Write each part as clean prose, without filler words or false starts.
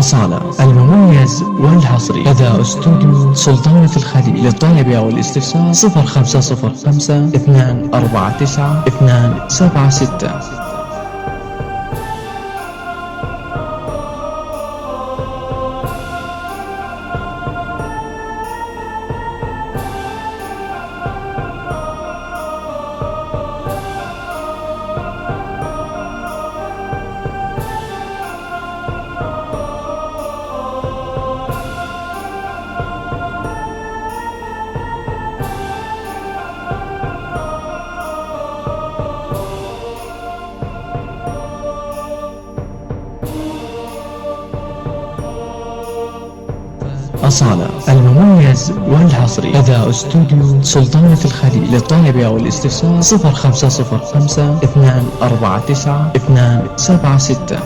أصالة المميز والحصري لدى استوديو سلطانة الخليج. للطلب أو الاستفسار 0505 249 276. أصالة المميز والحصري لدى استوديو سلطانة الخليج. للطلب أو الاستفسار 0505 249 276.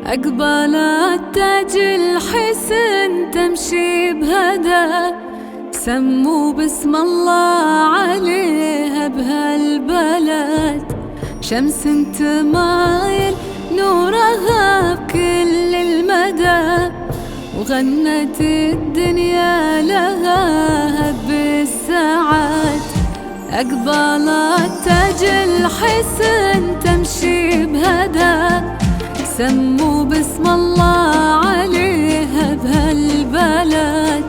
أقبلت تاج الحسن تمشي بهدى، سموا باسم الله عليها بهالبلد. شمس تمايل نورها بكل المدى، وغنت الدنيا لها بالسعد. أقبلت تاج الحسن تمشي بهدى، سموا باسم الله عليها بهالبلد.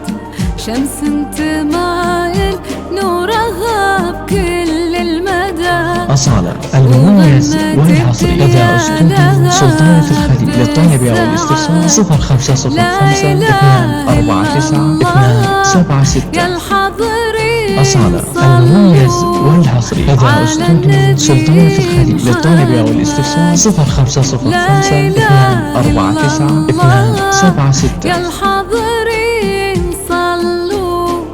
شمس تمايل نورها بكل المدى. أصالة المميز والحصري لدى استوديو سلطانة الخليج. للطلب أو الاستفسار 0505 249 276. أصالة المميز والحصري لدى استوديو سلطانة الخليج. للطلب أو الاستفسار 0505 249 276. يا الحاضرين صلوا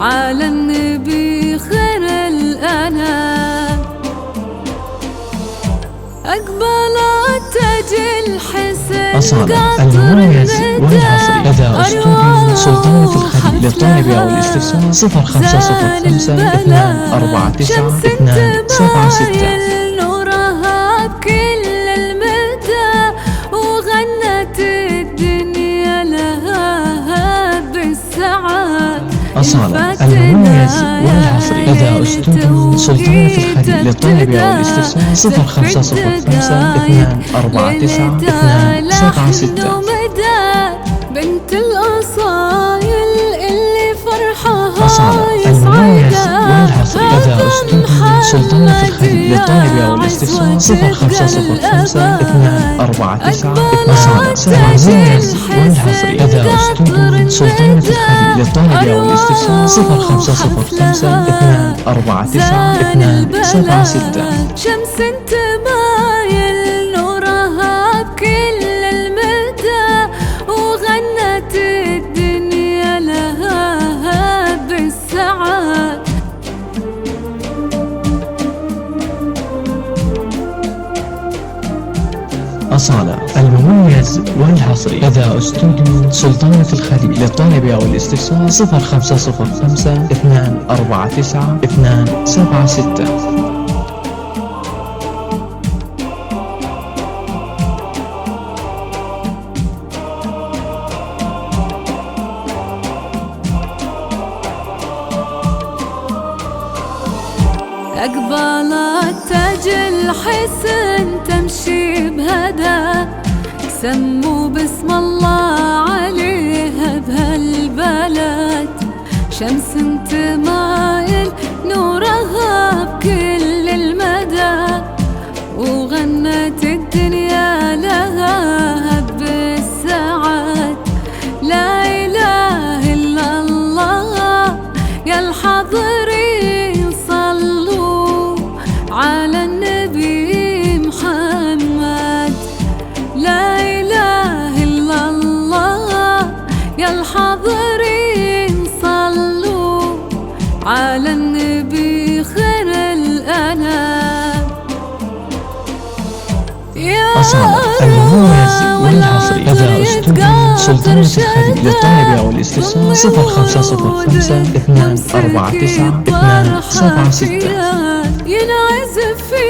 على النبي خير الأنام. أقبلت تاج الحسن. أصالة المميز والحصري لدى استوديو سلطانة الخليج. للطلب أو الاستفسار 0505 249 276. نورها بكل المدى، وغنت الدنيا لها بالسعد. أصالة المميز والحصري لدى استوديو سلطانة الخليج. للطلب أو الاستفسار 0505 249 276. بنت الأصايل اللي فرحها أصالة المميز والحصري لدى استوديو سلطانة الخليج. للطلب أو الاستفسار 0505 249 276. والحصري لدى استوديو سلطانة الخليج. للطلب أو الاستفسار 0505 249 276. شمس تمايل نورها بكل المدى، وغنت الدنيا لها بالسعد. أصالة المميز والحصري لدى استوديو سلطانة الخليج. للطلب أو الاستفسار 0505 249 276. أقبلت تاج الحسن تمشي بهدى، سموا باسم الله عليها بهالبلد. شمس تمايل نورها بكل المدى، وغنت الدنيا المميز والحصري لدى استوديو سلطنة الخليج للطلب والاستفسار 0505 249 276. ينعزف في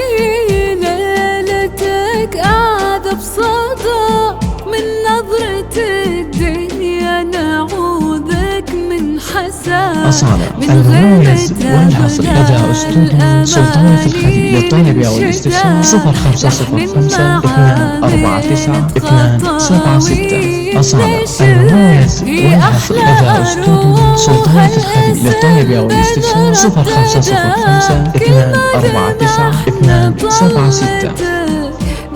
ليلتك قاعدة بصدى من نظرة الدنيا نعوذك من حساد أصالة المميز والحصري لدى استوديو سلطنة الخليج للطلب والاستفسار 0505 249 276. أصالة المميز والحصري لدى استوديو سلطنة الخليج للطلب والاستفسار 0505 249 276.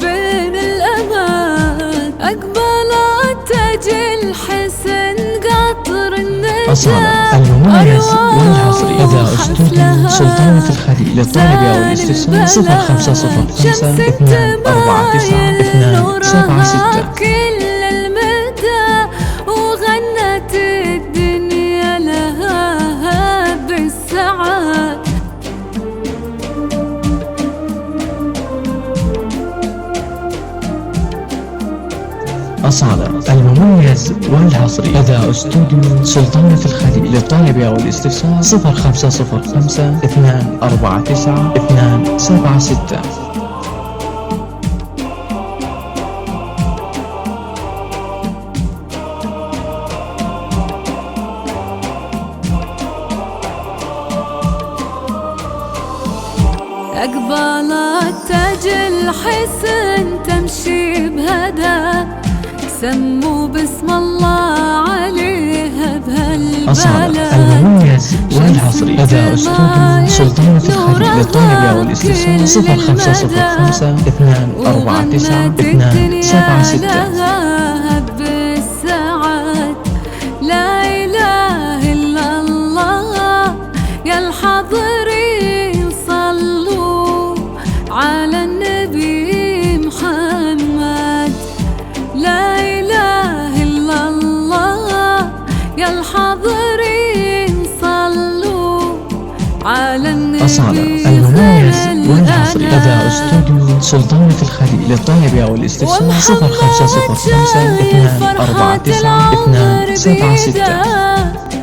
بين الأمان أقبلت تاج الحسن قطر النجاة. أصالة المميز والحصري لدى استوديو سلطنة الخليج للطلب والاستفسار 0505 249 276. كل المدى وغنت الدنيا لها بالسعاد. أصالة المميز والحصري لدى استوديو سلطنة الخليج للطلب والاستفسار 0505 249 276. أقبلت تاج الحسن تمشي بهدى سموا باسم الله عليها بهالبلد. أصالة المميز والحصري لدى استوديو سلطنة الخليج للطلب والاستفسار 0505 249 276. بالسعاد لا إله إلا الله يا الحاضرين صلوا على النبي محمد. لا إله إلا الله يا الحاضرين صلوا على النبي. أصالة المميز والحصري لدى استوديو سلطنة الخليج للطلب والاستفسار 0505 249 276.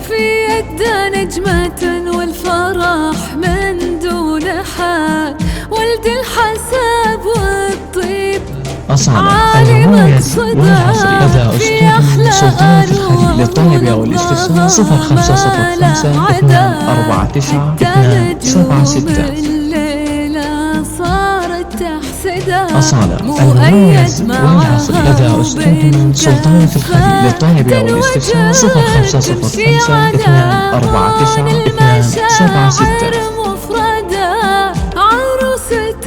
في يده نجمة والفرح من دون حد ولد الحساب والطيب. أصالة المميز والحصري لدى استوديو سلطنة الخليج للطلب والاستفسار 0505 249 276. أصالة المميز والحصري لدى استوديو سلطنة الخليج للطلب والاستفسار 0505 249 276. مفردة عروسة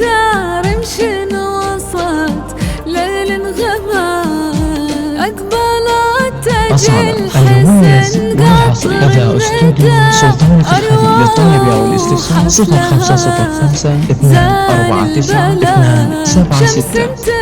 رمش وسط ليل غمام أقبلت تاج أصالة المميز والحصري لدى استوديو سلطنة الخليج للطلب والاستفسار 0505 249 276.